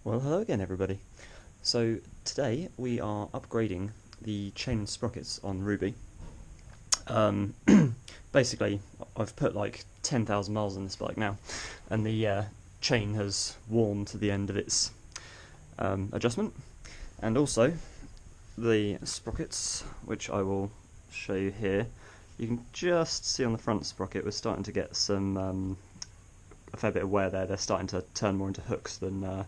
Well, hello again everybody. So today we are upgrading the chain and sprockets on Ruby. Basically, I've put like 10,000 miles on this bike now, and the chain has worn to the end of its adjustment, and also the sprockets, which I will show you here. You can just see on the front sprocket we're starting to get a fair bit of wear there. They're starting to turn more into hooks than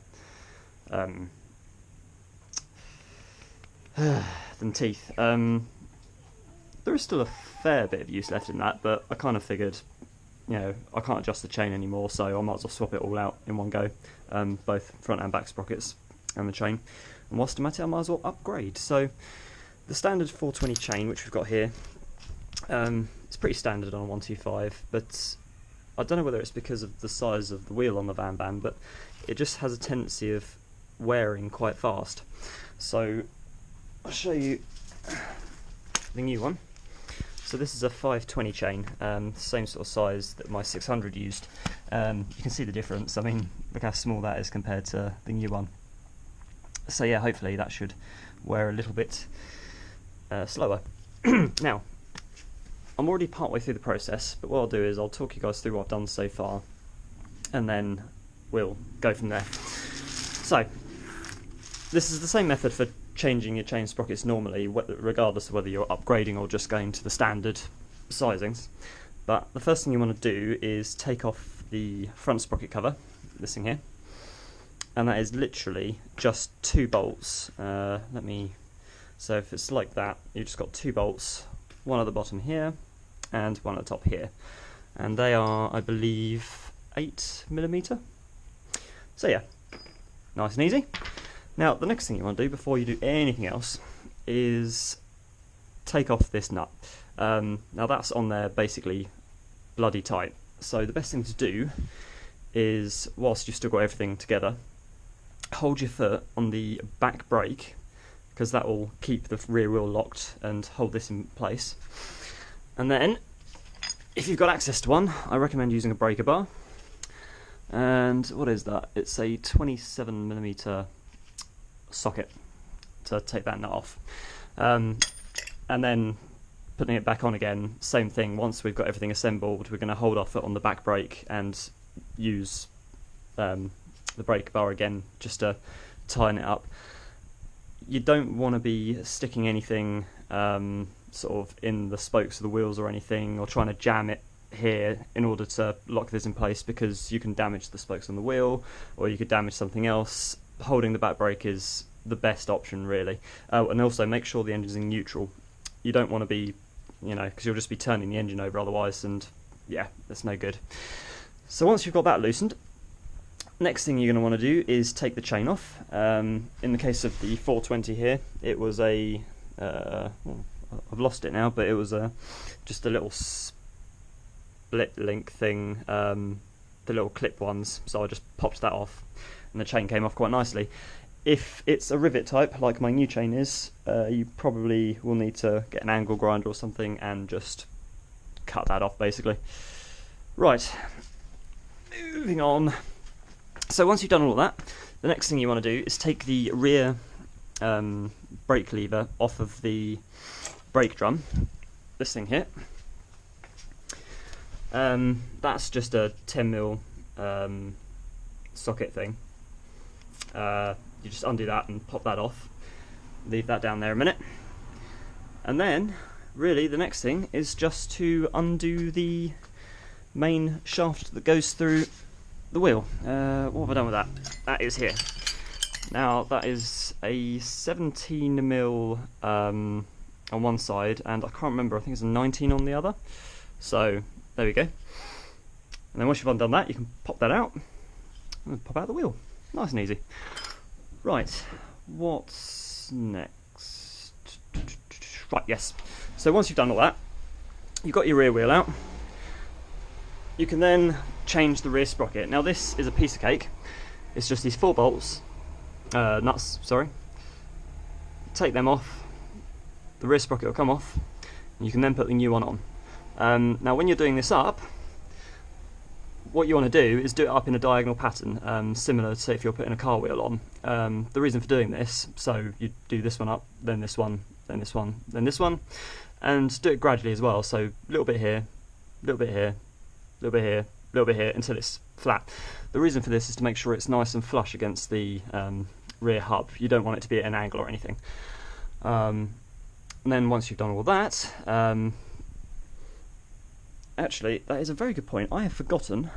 teeth. There is still a fair bit of use left in that, but I kind of figured, I can't adjust the chain anymore, so I might as well swap it all out in one go, both front and back sprockets and the chain. And whilst I'm at it, I might as well upgrade. So the standard 420 chain, which we've got here, it's pretty standard on a 125, but I don't know whether it's because of the size of the wheel on the VanVan, but it just has a tendency of wearing quite fast. So I'll show you the new one. So this is a 520 chain, same sort of size that my 600 used. You can see the difference. I mean, look how small that is compared to the new one. So yeah, hopefully that should wear a little bit slower. Now, I'm already partway through the process, but what I'll do is I'll talk you guys through what I've done so far, and then we'll go from there. So, this is the same method for changing your chain sprockets normally, regardless of whether you're upgrading or just going to the standard sizings. But the first thing you want to do is take off the front sprocket cover, this thing here, and that is literally just 2 bolts. So if it's like that, you've just got 2 bolts, one at the bottom here and one at the top here, and they are, I believe, 8mm. So yeah, nice and easy. Now the next thing you want to do before you do anything else is take off this nut. Now that's on there basically bloody tight, so the best thing to do is, whilst you've still got everything together, hold your foot on the back brake, because that will keep the rear wheel locked and hold this in place. And then, if you've got access to one, I recommend using a breaker bar. And what is that? It's a 27mm socket to take that nut off. And then putting it back on again, same thing. Once we've got everything assembled, we're going to hold our foot on the back brake and use the breaker bar again just to tighten it up. You don't want to be sticking anything sort of in the spokes of the wheels or anything, or trying to jam it here in order to lock this in place, because you can damage the spokes on the wheel, or you could damage something else. Holding the back brake is the best option, really. And also make sure the engine's in neutral. You don't want to be, because you'll just be turning the engine over otherwise, and yeah, that's no good. So once you've got that loosened, next thing you're going to want to do is take the chain off. In the case of the 420 here, it was a I've lost it now, but it was just a little split link thing, the little clip ones, so I just popped that off and the chain came off quite nicely. If it's a rivet type like my new chain is, you probably will need to get an angle grinder or something and just cut that off basically. Right, moving on. So once you've done all of that, the next thing you want to do is take the rear brake lever off of the brake drum, this thing here. That's just a 10mm socket thing. You just undo that and pop that off, leave that down there a minute, and then really the next thing is just to undo the main shaft that goes through the wheel. What have I done with that? That is here. Now that is a 17mm on one side, and I can't remember, I think it's a 19 on the other. So there we go. And then once you've undone that, you can pop that out and pop out the wheel. Nice and easy. Right, what's next? Right, yes. So once you've done all that, you've got your rear wheel out. You can then change the rear sprocket. Now this is a piece of cake. It's just these 4 bolts, nuts, sorry. Take them off, the rear sprocket will come off, and you can then put the new one on. Now when you're doing this up, what you want to do is do it up in a diagonal pattern, similar to if you're putting a car wheel on. The reason for doing this, so you do this one up, then this one, then this one, then this one, and do it gradually as well. So a little bit here, a little bit here, a little bit here, a little bit here, until it's flat. The reason for this is to make sure it's nice and flush against the rear hub. You don't want it to be at an angle or anything. And then once you've done all that, actually, that is a very good point. I have forgotten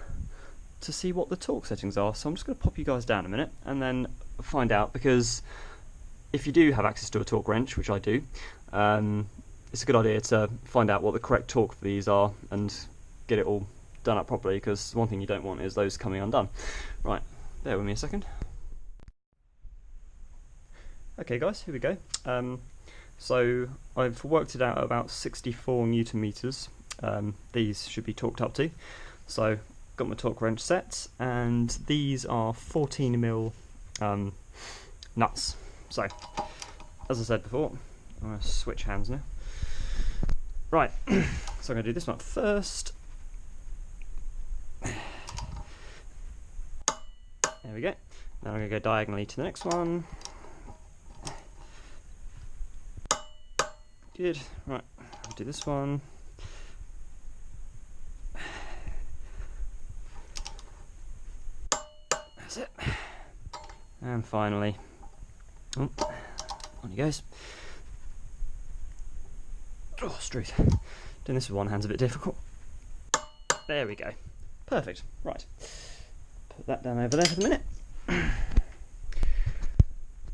to see what the torque settings are, so I'm just going to pop you guys down a minute and then find out, because if you do have access to a torque wrench, which I do, it's a good idea to find out what the correct torque for these are and get it all done up properly, because one thing you don't want is those coming undone. Right, bear with me a second. Okay guys, here we go. So I've worked it out at about 64 Newton meters. These should be torqued up to. So got my torque wrench set, and these are 14mm nuts. So as I said before, I'm going to switch hands now. Right, so I'm going to do this one first. There we go. Now I'm going to go diagonally to the next one. Good. Right, I'll do this one. That's it. And finally, on he goes. Oh, Struth. Doing this with one hand's a bit difficult. There we go. Perfect. Right. Put that down over there for the minute.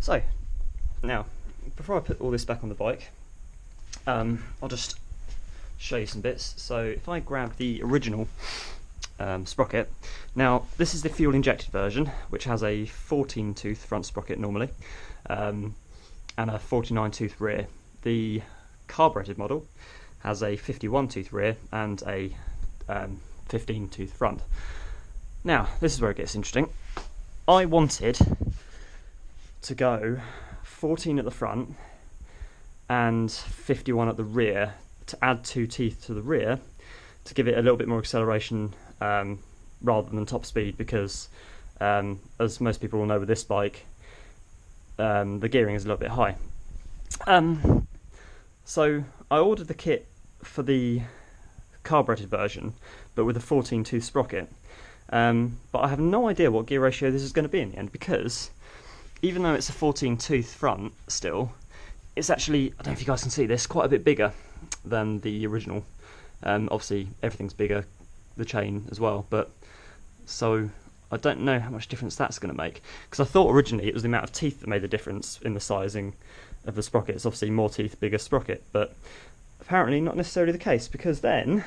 So, now, before I put all this back on the bike, I'll just show you some bits. So if I grab the original sprocket, now this is the fuel injected version, which has a 14 tooth front sprocket normally, and a 49 tooth rear. The carburetted model has a 51 tooth rear and a 15 tooth front. Now this is where it gets interesting. I wanted to go 14 at the front and 51 at the rear, to add 2 teeth to the rear to give it a little bit more acceleration rather than top speed, because as most people will know with this bike, the gearing is a little bit high. So I ordered the kit for the carburetted version, but with a 14 tooth sprocket, but I have no idea what gear ratio this is going to be in the end, because even though it's a 14 tooth front still, it's actually, I don't know if you guys can see this, quite a bit bigger than the original. Obviously everything's bigger, the chain as well, but so I don't know how much difference that's going to make, because I thought originally it was the amount of teeth that made the difference in the sizing of the sprocket. It's obviously more teeth, bigger sprocket, but apparently not necessarily the case, because then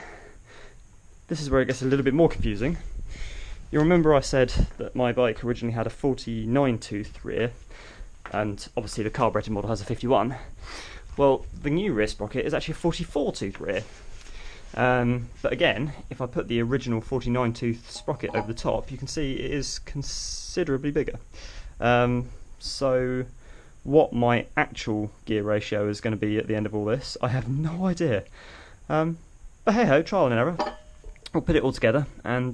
this is where it gets a little bit more confusing. You remember I said that my bike originally had a 49 tooth rear, and obviously the carburetted model has a 51. Well, the new rear sprocket is actually a 44 tooth rear. But again, if I put the original 49 tooth sprocket over the top, you can see it is considerably bigger. So what my actual gear ratio is going to be at the end of all this, I have no idea. But hey ho, trial and error. We'll put it all together, and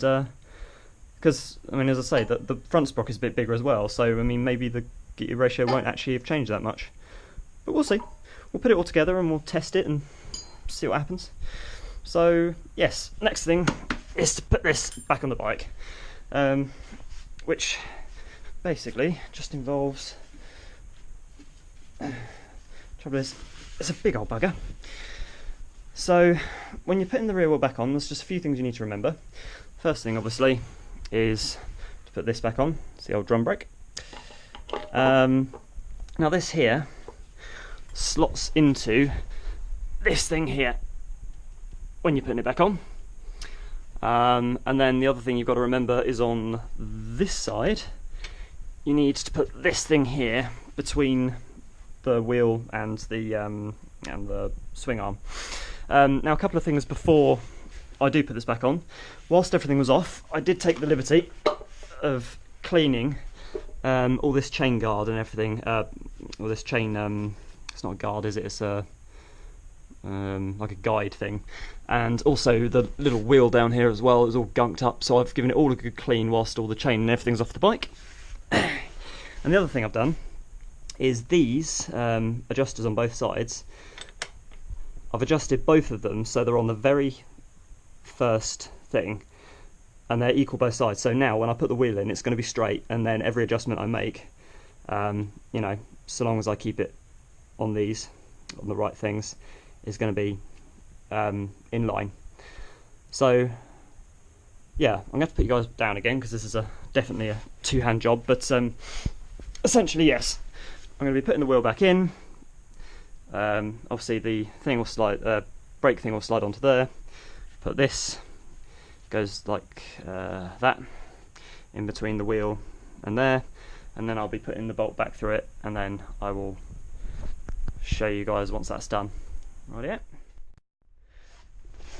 because I mean, as I say, the front sprocket is a bit bigger as well, so I mean maybe the gear ratio won't actually have changed that much, but we'll see. We'll put it all together and we'll test it and see what happens. So yes, next thing is to put this back on the bike, which basically just involves, trouble is, it's a big old bugger. So when you're putting the rear wheel back on, there's just a few things you need to remember. First thing obviously is to put this back on. It's the old drum brake. Now this here slots into this thing here when you're putting it back on, and then the other thing you've got to remember is on this side you need to put this thing here between the wheel and the swing arm. Now a couple of things before I do put this back on. Whilst everything was off, I did take the liberty of cleaning all this chain guard and everything, or this chain, it's not a guard, is it? It's a, like a guide thing, and also the little wheel down here as well is all gunked up, so I've given it all a good clean whilst all the chain and everything's off the bike. And the other thing I've done is these adjusters on both sides. I've adjusted both of them so they're on the very first thing and they're equal both sides, so now when I put the wheel in it's going to be straight, and then every adjustment I make, you know, so long as I keep it on these, on the right things, is going to be in line. So yeah, I'm going to have to put you guys down again because this is definitely a two-hand job, but essentially yes, I'm going to be putting the wheel back in. Obviously the thing will slide, brake thing will slide onto there. Put this, goes like that, in between the wheel and there, and then I'll be putting the bolt back through it, and then I will show you guys once that's done. Right.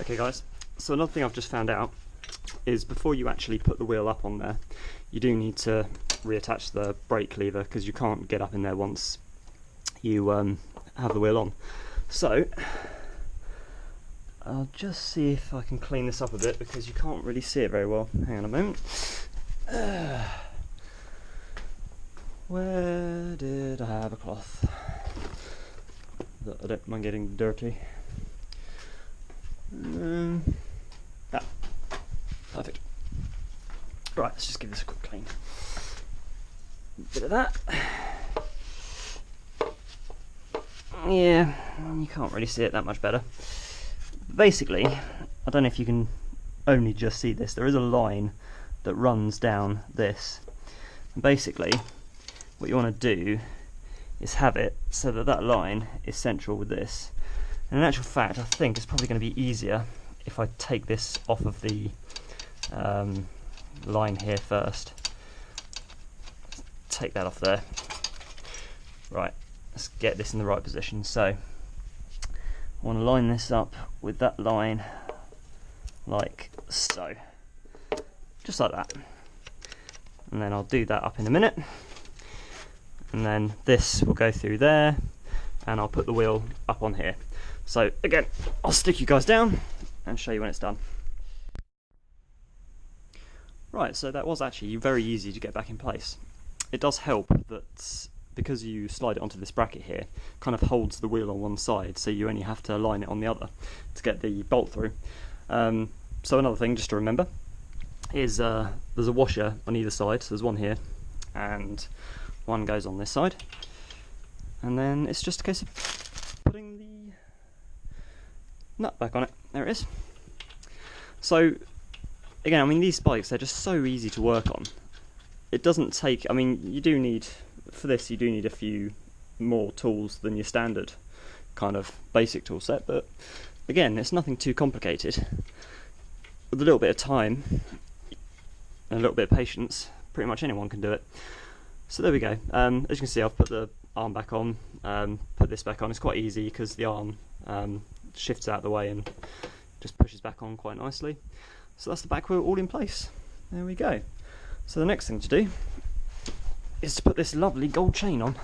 Okay guys, so another thing I've just found out is before you actually put the wheel up on there, you do need to reattach the brake lever because you can't get up in there once you have the wheel on. So I'll just see if I can clean this up a bit because you can't really see it very well. Hang on a moment. Where did I have a cloth? I don't mind getting dirty. Perfect. Right, let's just give this a quick clean. Bit of that. Yeah, you can't really see it that much better. Basically, I don't know if you can only just see this, there is a line that runs down this. And basically, what you want to do is have it so that that line is central with this. And in actual fact, I think it's probably going to be easier if I take this off of the line here first. Take that off there. Right, let's get this in the right position. So I want to line this up with that line like so, just like that, and then I'll do that up in a minute, and then this will go through there and I'll put the wheel up on here. So again, I'll stick you guys down and show you when it's done. Right, so that was actually very easy to get back in place. It does help that because you slide it onto this bracket here, kind of holds the wheel on one side, so you only have to align it on the other to get the bolt through. So another thing just to remember is there's a washer on either side, so there's one here and one goes on this side, and then it's just a case of putting the nut back on it. There it is. So again, I mean, these bikes, they're just so easy to work on. It doesn't take, I mean, you do need, for this you do need a few more tools than your standard kind of basic tool set, but again, it's nothing too complicated. With a little bit of time and a little bit of patience, pretty much anyone can do it. So there we go. As you can see, I've put the arm back on, put this back on. It's quite easy because the arm shifts out of the way and just pushes back on quite nicely. So that's the back wheel all in place. There we go. So the next thing to do is to put this lovely gold chain on,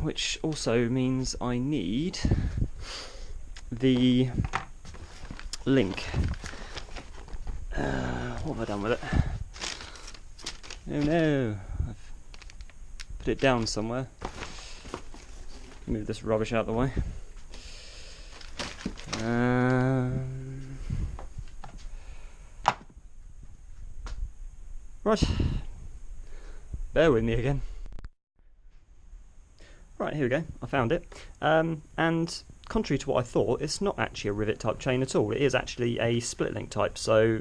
which also means I need the link. What have I done with it? Oh no, I've put it down somewhere. Move this rubbish out of the way. Right, bear with me again. Right, here we go, I found it. And contrary to what I thought, it's not actually a rivet type chain at all. It is actually a split link type, so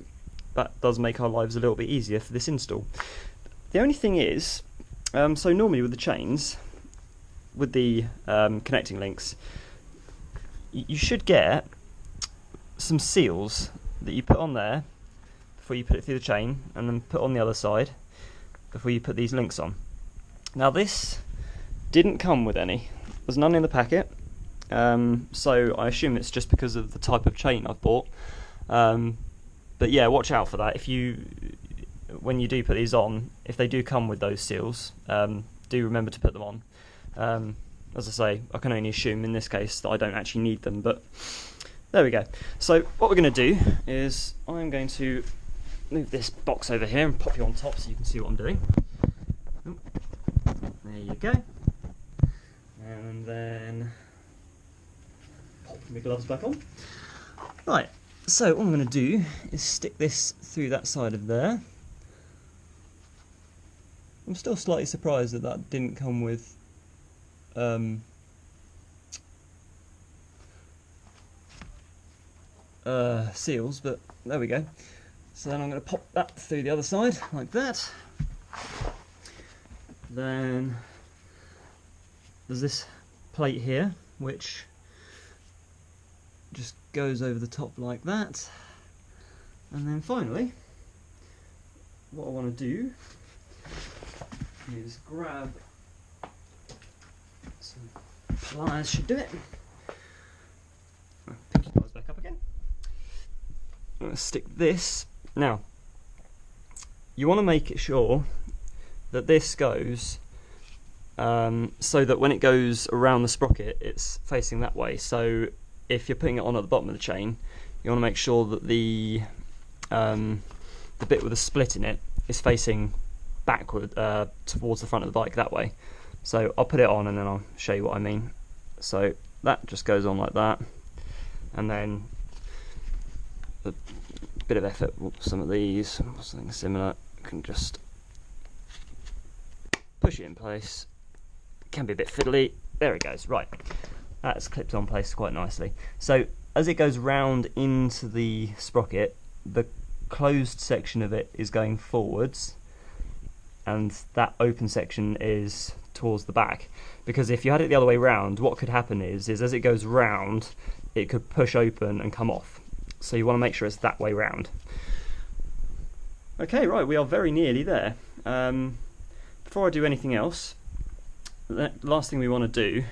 that does make our lives a little bit easier for this install. The only thing is, so normally with the chains, with the connecting links, you should get some seals that you put on there before you put it through the chain, and then put on the other side before you put these links on. Now this didn't come with any. There's none in the packet, so I assume it's just because of the type of chain I've bought. But yeah, watch out for that. If you, when you do put these on, if they do come with those seals, do remember to put them on. as I say, I can only assume in this case that I don't actually need them, but there we go. So what we're going to do is I'm going to move this box over here and pop you on top so you can see what I'm doing. There you go. And then pop my gloves back on. Right, so what I'm going to do is stick this through that side of there. I'm still slightly surprised that that didn't come with seals, but there we go. So then I'm going to pop that through the other side like that. Then there's this plate here which just goes over the top like that, and then finally what I want to do is grab some pliers, should do it. Pick your pliers back up again. I'm going to stick this. Now you want to make sure that this goes so that when it goes around the sprocket it's facing that way. So if you're putting it on at the bottom of the chain, you want to make sure that the bit with a split in it is facing backward towards the front of the bike that way. So I'll put it on and then I'll show you what I mean. So that just goes on like that, and then a bit of effort with some of these, something similar, can just push it in place. It can be a bit fiddly. There it goes. Right, that's clipped on place quite nicely. So as it goes round into the sprocket, the closed section of it is going forwards and that open section is towards the back, because if you had it the other way round, what could happen is as it goes round it could push open and come off. So you want to make sure it's that way round. Okay, right, we are very nearly there. Before I do anything else, the last thing we want to do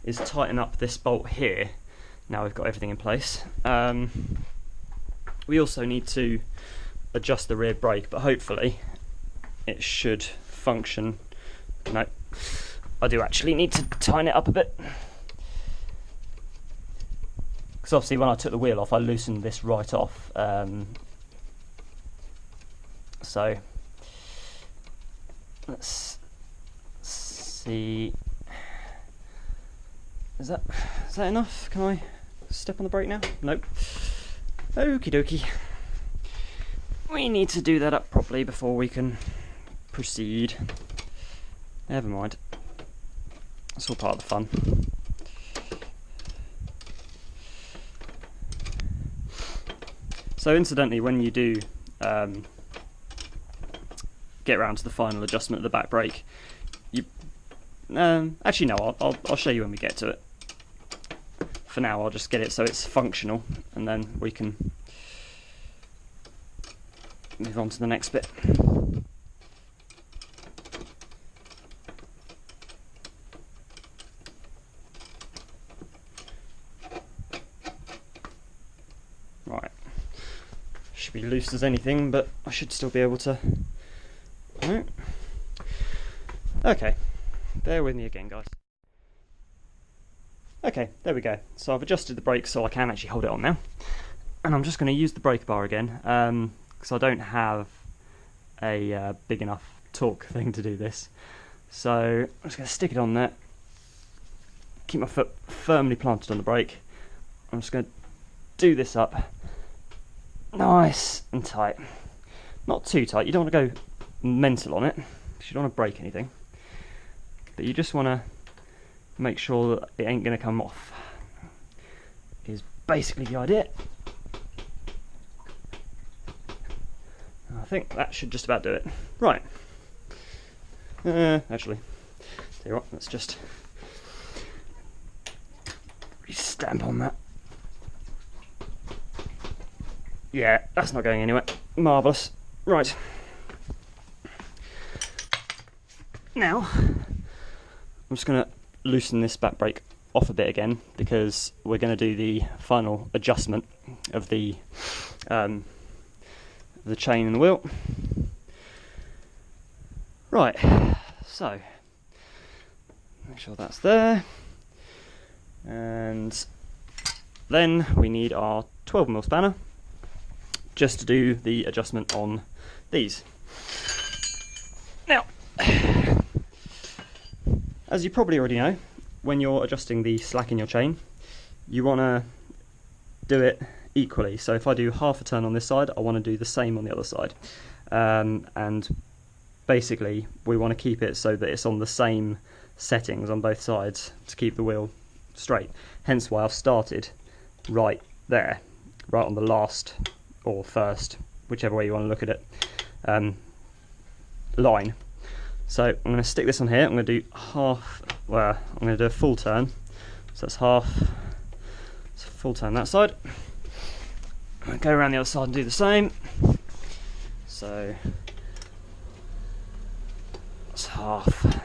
is tighten up this bolt here. Now we've got everything in place. We also need to adjust the rear brake, but hopefully it should function. No, I do actually need to tighten it up a bit, because obviously when I took the wheel off I loosened this right off. So let's see, is that enough? Can I step on the brake now? Nope. Okie dokie. We need to do that up properly before we can proceed. Never mind. It's all part of the fun. So incidentally, when you do get around to the final adjustment of the back brake, you actually no, I'll show you when we get to it. For now I'll just get it so it's functional, and then we can move on to the next bit. Right, should be loose as anything, but I should still be able to. Right. Okay, bear with me again, guys. Okay, there we go. So I've adjusted the brake so I can actually hold it on now, and I'm just going to use the brake bar again because I don't have a big enough torque thing to do this. So I'm just going to stick it on there, keep my foot firmly planted on the brake. I'm just going to do this up nice and tight, not too tight. You don't want to go mental on it because you don't want to break anything, but you just want to make sure that it ain't going to come off, is basically the idea. I think that should just about do it. Right, actually, tell you what, let's just re-stamp on that. Yeah, that's not going anywhere. Marvellous. Right, now I'm just going to loosen this back brake off a bit again, because we're going to do the final adjustment of the chain and the wheel. Right, so sure that's there. And then we need our 12mm spanner just to do the adjustment on these. Now, as you probably already know, when you're adjusting the slack in your chain, you want to do it equally. So if I do half a turn on this side, I want to do the same on the other side. And basically, we want to keep it so that it's on the same settings on both sides to keep the wheel straight. Hence why I've started right there, right on the last or first, whichever way you want to look at it, line. So I'm going to stick this on here. I'm going to do half, well, I'm going to do a full turn. So that's half, it's a full turn that side. I'm going to go around the other side and do the same. So that's half,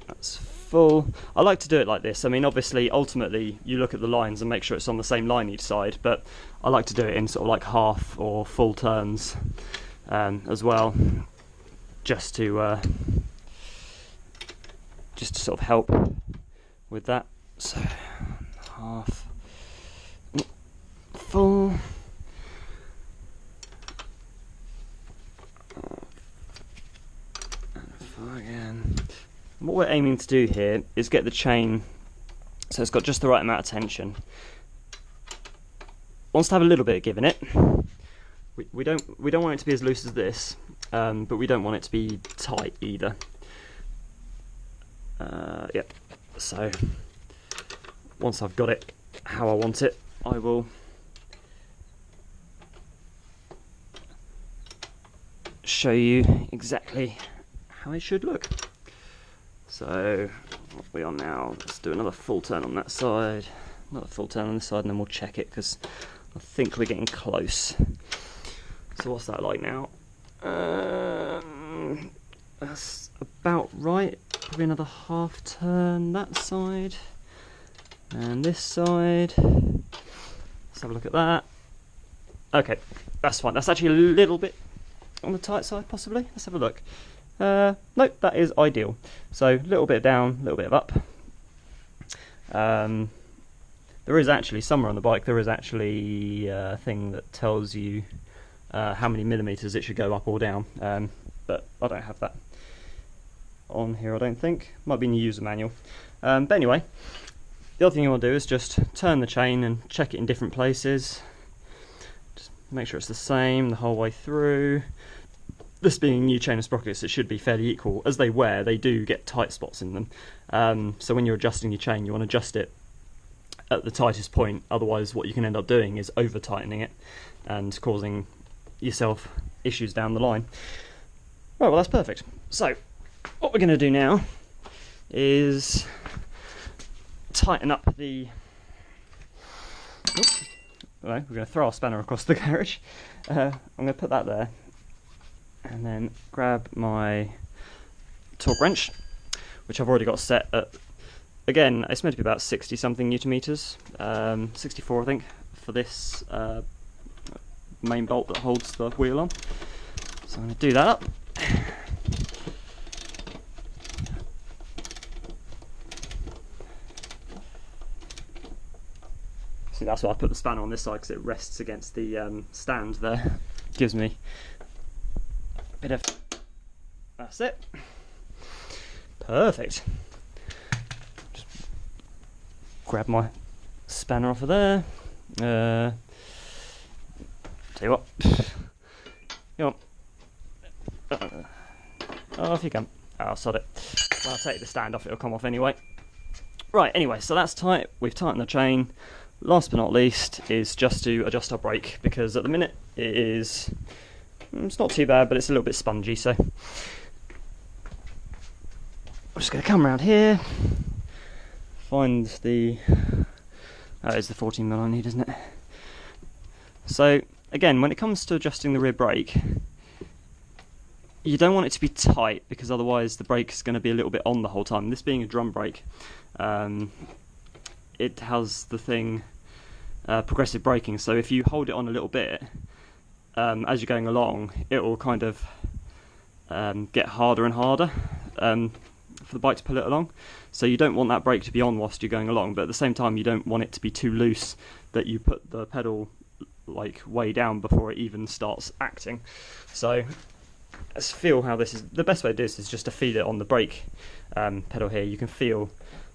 that's full. I like to do it like this. I mean, obviously, ultimately, you look at the lines and make sure it's on the same line each side, but I like to do it in sort of like half or full turns as well, just to sort of help with that. So half, full, and full again. What we're aiming to do here is get the chain so it's got just the right amount of tension. Wants to have a little bit of give in it. We don't want it to be as loose as this, but we don't want it to be tight either. Yep. So once I've got it how I want it, I will show you exactly how it should look. So what are we on now? Let's do another full turn on that side, another full turn on this side, and then we'll check it because I think we're getting close. So what's that like now? That's about right. Probably another half turn that side and this side. Let's have a look at that. Okay, that's fine. That's actually a little bit on the tight side, possibly. Let's have a look. Nope, that is ideal. So a little bit down, a little bit of up. There is actually, somewhere on the bike, there is actually a thing that tells you how many millimeters it should go up or down, but I don't have that on here, I don't think. Might be in the user manual. But anyway, the other thing you want to do is just turn the chain and check it in different places. Just make sure it's the same the whole way through. This being a new chain of sprockets, it should be fairly equal. As they wear, they do get tight spots in them. So when you're adjusting your chain, you want to adjust it at the tightest point. Otherwise, what you can end up doing is over tightening it and causing yourself issues down the line. Right, well, that's perfect. So what we're going to do now is tighten up the... Oops. Right, we're going to throw our spanner across the garage. I'm going to put that there and then grab my torque wrench, which I've already got set at, again, it's meant to be about 60 something Newton meters, 64 I think, for this main bolt that holds the wheel on. So I'm going to do that up. See, that's why I put the spanner on this side, because it rests against the stand there. Gives me a bit of... That's it. Perfect. Just grab my spanner off of there. Tell you what. Come on. Off you come. Oh, sod it. Well, I'll take the stand off, it'll come off anyway. Right, anyway, so that's tight. We've tightened the chain. Last but not least is just to adjust our brake, because at the minute it is, it's not too bad, but it's a little bit spongy. So I'm just going to come around here, find the, it's the 14mm I need, isn't it? So again, when it comes to adjusting the rear brake, you don't want it to be tight, because otherwise the brake is going to be a little bit on the whole time. This being a drum brake, it has the thing progressive braking, so if you hold it on a little bit as you're going along, it will kind of get harder and harder for the bike to pull it along. So you don't want that brake to be on whilst you're going along, but at the same time you don't want it to be too loose that you put the pedal like way down before it even starts acting. So let's feel how this is. The best way to do this is just to feel it on the brake pedal here. You can feel,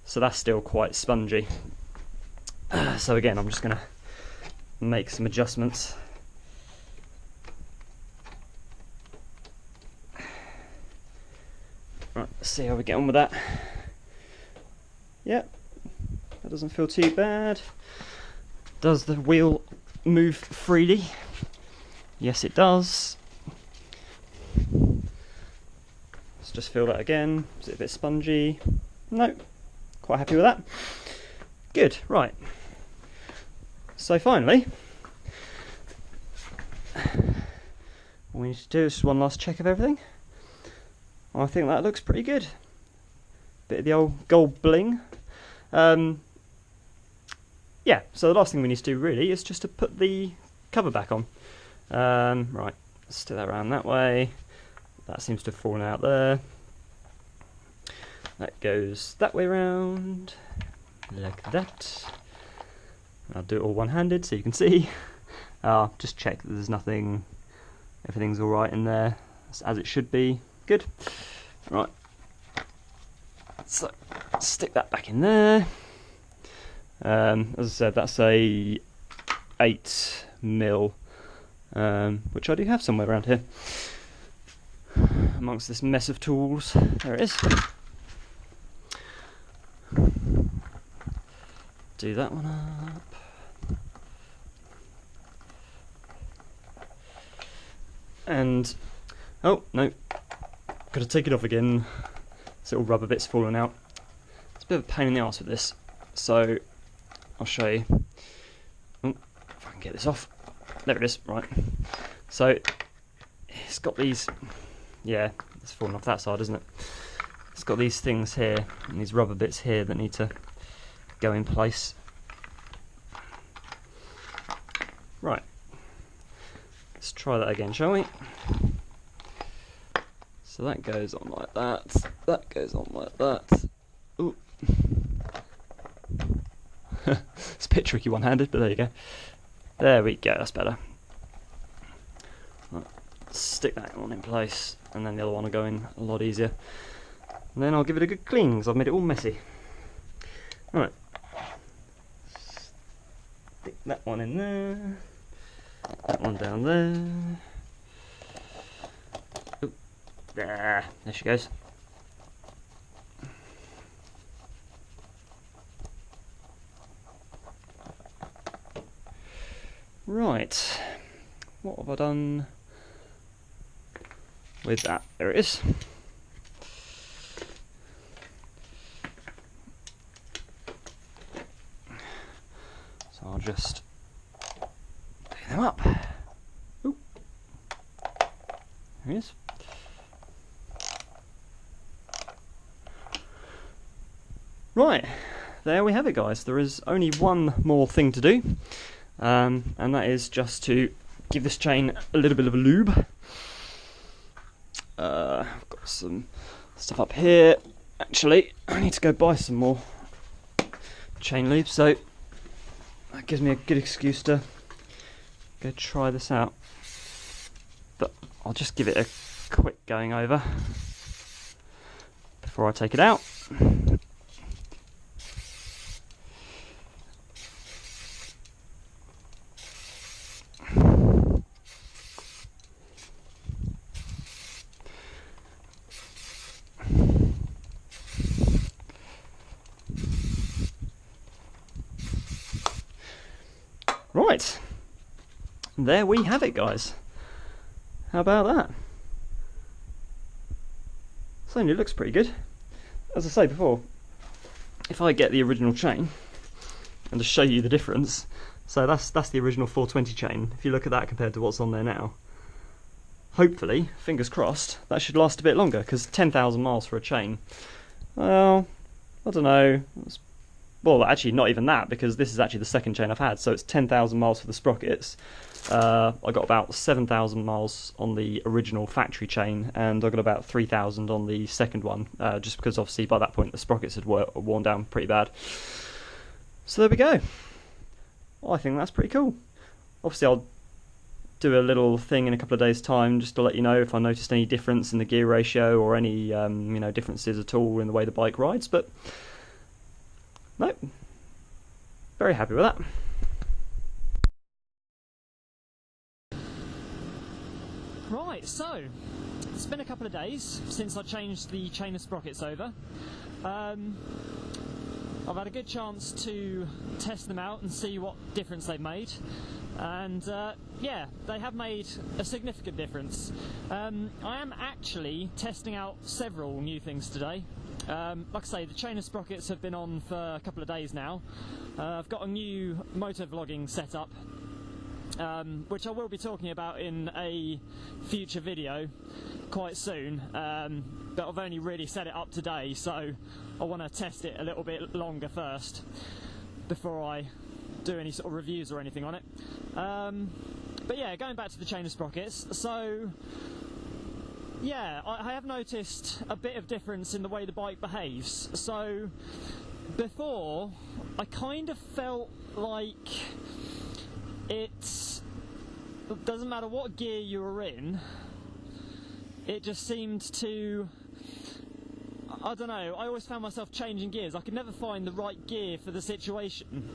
so that's still quite spongy. So again, I'm just going to make some adjustments. Right, let's see how we get on with that. Yep, that doesn't feel too bad. Does the wheel move freely? Yes, it does. Let's just feel that again. Is it a bit spongy? No, quite happy with that. Good, right. So finally, all we need to do is just one last check of everything. I think that looks pretty good. Bit of the old gold bling. Yeah, so the last thing we need to do really is just to put the cover back on. Right, let's do that around that way. That seems to have fallen out there. That goes that way round, like that. I'll do it all one-handed so you can see. Just check that there's nothing, everything's alright in there, as it should be. Good. Right. So, stick that back in there. As I said, that's a 8mm, which I do have somewhere around here. Amongst this mess of tools. There it is. Do that one up. And, oh, no. Got to take it off again. This little rubber bit's falling out. It's a bit of a pain in the arse with this. So, I'll show you. Oh, if I can get this off. There it is, right. So, it's got these, yeah, it's falling off that side, isn't it? It's got these things here, and these rubber bits here that need to go in place. Right. Let's try that again, shall we? So that goes on like that. That goes on like that. Ooh. It's a bit tricky one-handed, but there you go. There we go, that's better. Right. Stick that one in place, and then the other one will go in a lot easier. And then I'll give it a good clean, because I've made it all messy. Right. Stick that one in there. That one down there. Oop. There she goes. Right, what have I done with that? There it is. So I'll just pick them up. Ooh. There he is. Right, there we have it, guys. There is only one more thing to do. And that is just to give this chain a little bit of a lube. I've got some stuff up here. Actually, I need to go buy some more chain lube, so that gives me a good excuse to go try this out. But I'll just give it a quick going over before I take it out. Right, there we have it, guys. How about that? Certainly looks pretty good. As I say before, if I get the original chain and to show you the difference, so that's the original 420 chain. If you look at that compared to what's on there now, hopefully, fingers crossed, that should last a bit longer, because 10,000 miles for a chain, well, I don't know, it's well, actually not even that, because this is actually the second chain I've had, so it's 10,000 miles for the sprockets. I got about 7,000 miles on the original factory chain, and I got about 3,000 on the second one, just because obviously by that point the sprockets had worn down pretty bad. So there we go. Well, I think that's pretty cool. Obviously I'll do a little thing in a couple of days' time just to let you know if I noticed any difference in the gear ratio or any differences at all in the way the bike rides, but no, very happy with that. Right, so it's been a couple of days since I changed the chain of sprockets over. I've had a good chance to test them out and see what difference they've made, and yeah, they have made a significant difference. I am actually testing out several new things today. Like I say, the chain of sprockets have been on for a couple of days now. I've got a new motor vlogging setup, which I will be talking about in a future video quite soon, but I've only really set it up today, so I want to test it a little bit longer first before I do any sort of reviews or anything on it. But yeah, going back to the chain of sprockets, so yeah, I have noticed a bit of difference in the way the bike behaves. So before, I kind of felt like it doesn't matter what gear you were in, it just seemed to, I don't know, I always found myself changing gears. I could never find the right gear for the situation.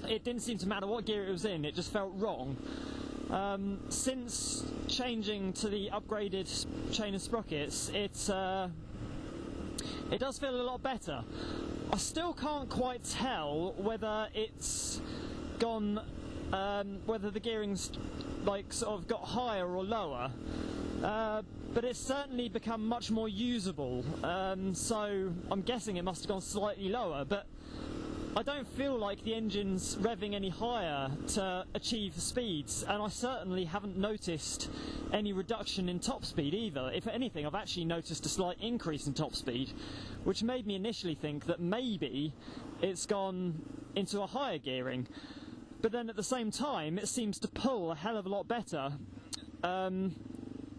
It didn't seem to matter what gear it was in, it just felt wrong. Since changing to the upgraded chain of sprockets, it does feel a lot better. I still can't quite tell whether it's gone, whether the gearing's like sort of got higher or lower, but it's certainly become much more usable, so I'm guessing it must have gone slightly lower, but I don't feel like the engine's revving any higher to achieve the speeds, and I certainly haven't noticed any reduction in top speed either. If anything, I've actually noticed a slight increase in top speed, which made me initially think that maybe it's gone into a higher gearing. But then at the same time, it seems to pull a hell of a lot better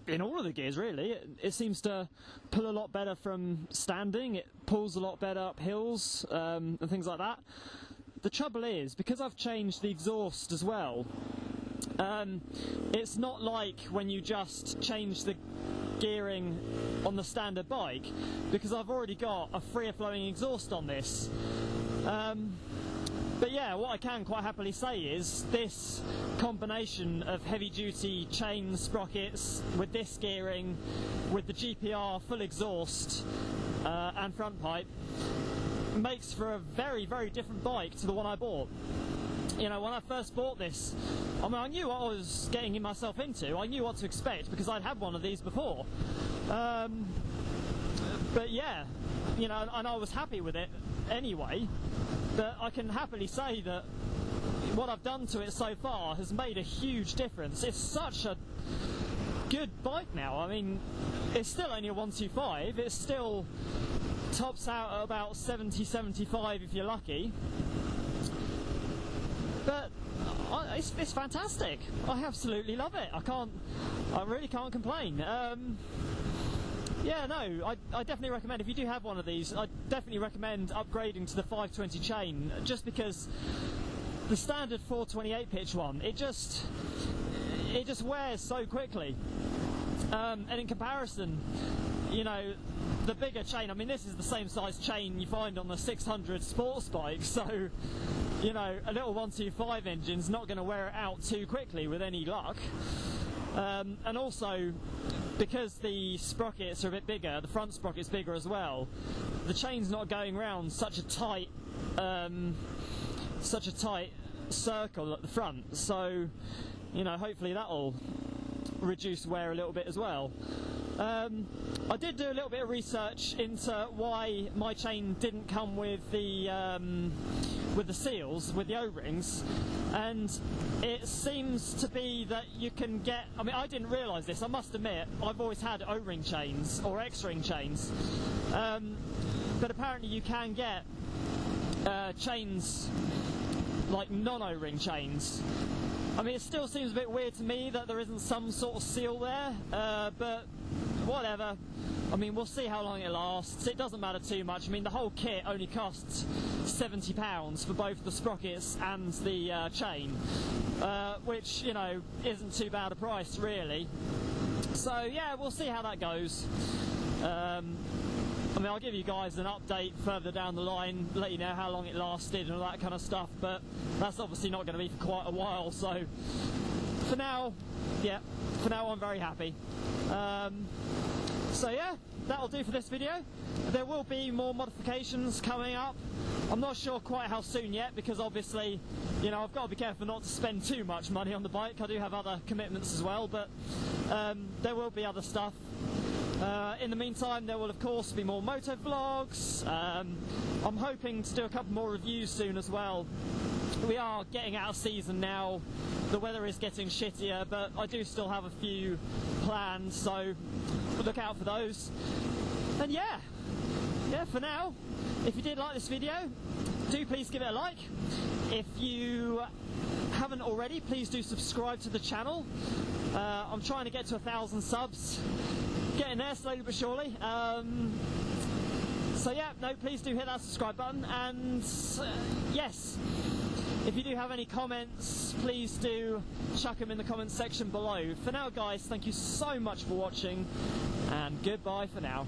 in all of the gears, really. It seems to pull a lot better from standing, it pulls a lot better up hills and things like that. The trouble is, because I've changed the exhaust as well, it's not like when you just change the gearing on the standard bike, because I've already got a freer flowing exhaust on this. But yeah, what I can quite happily say is this combination of heavy duty chain sprockets with this gearing, with the GPR full exhaust and front pipe, makes for a very, very different bike to the one I bought. You know, when I first bought this, I mean, I knew what I was getting myself into, I knew what to expect because I'd had one of these before. But yeah, you know, and I was happy with it anyway. But I can happily say that what I've done to it so far has made a huge difference. It's such a good bike now. I mean, it's still only a 125. It still tops out at about 70, 75 if you're lucky. But it's fantastic. I absolutely love it. I really can't complain. Yeah, no, I definitely recommend, if you do have one of these, I definitely recommend upgrading to the 520 chain, just because the standard 428 pitch one, it just wears so quickly. And in comparison, you know, the bigger chain, I mean, this is the same size chain you find on the 600 sports bike, so, you know, a little 125 engine's not going to wear it out too quickly with any luck. And also, because the sprockets are a bit bigger, the front sprocket's bigger as well, the chain's not going round such a tight circle at the front, so, you know, hopefully that'll reduce wear a little bit as well. I did do a little bit of research into why my chain didn't come with the seals, with the O-rings, and it seems to be that you can get, I mean, I didn't realise this, I must admit, I've always had O-ring chains, or X-ring chains, but apparently you can get chains, like non-O-ring chains. I mean, it still seems a bit weird to me that there isn't some sort of seal there, but whatever. I mean, we'll see how long it lasts. It doesn't matter too much. I mean, the whole kit only costs £70 for both the sprockets and the chain, which, you know, isn't too bad a price, really. So, yeah, we'll see how that goes. I mean, I'll give you guys an update further down the line, let you know how long it lasted and all that kind of stuff, but that's obviously not going to be for quite a while, so for now, yeah, for now I'm very happy. So yeah, that'll do for this video. There will be more modifications coming up. I'm not sure quite how soon yet, because obviously, you know, I've got to be careful not to spend too much money on the bike. I do have other commitments as well, but there will be other stuff. In the meantime, there will of course be more moto vlogs. I'm hoping to do a couple more reviews soon as well. We are getting out of season now, the weather is getting shittier, but I do still have a few planned, so look out for those. And yeah, for now, if you did like this video, do please give it a like. If you haven't already, please do subscribe to the channel. I'm trying to get to 1,000 subs. Getting there slowly but surely. So yeah, no, please do hit that subscribe button, and yes, if you do have any comments, please do chuck them in the comments section below. For now guys, thank you so much for watching, and goodbye for now.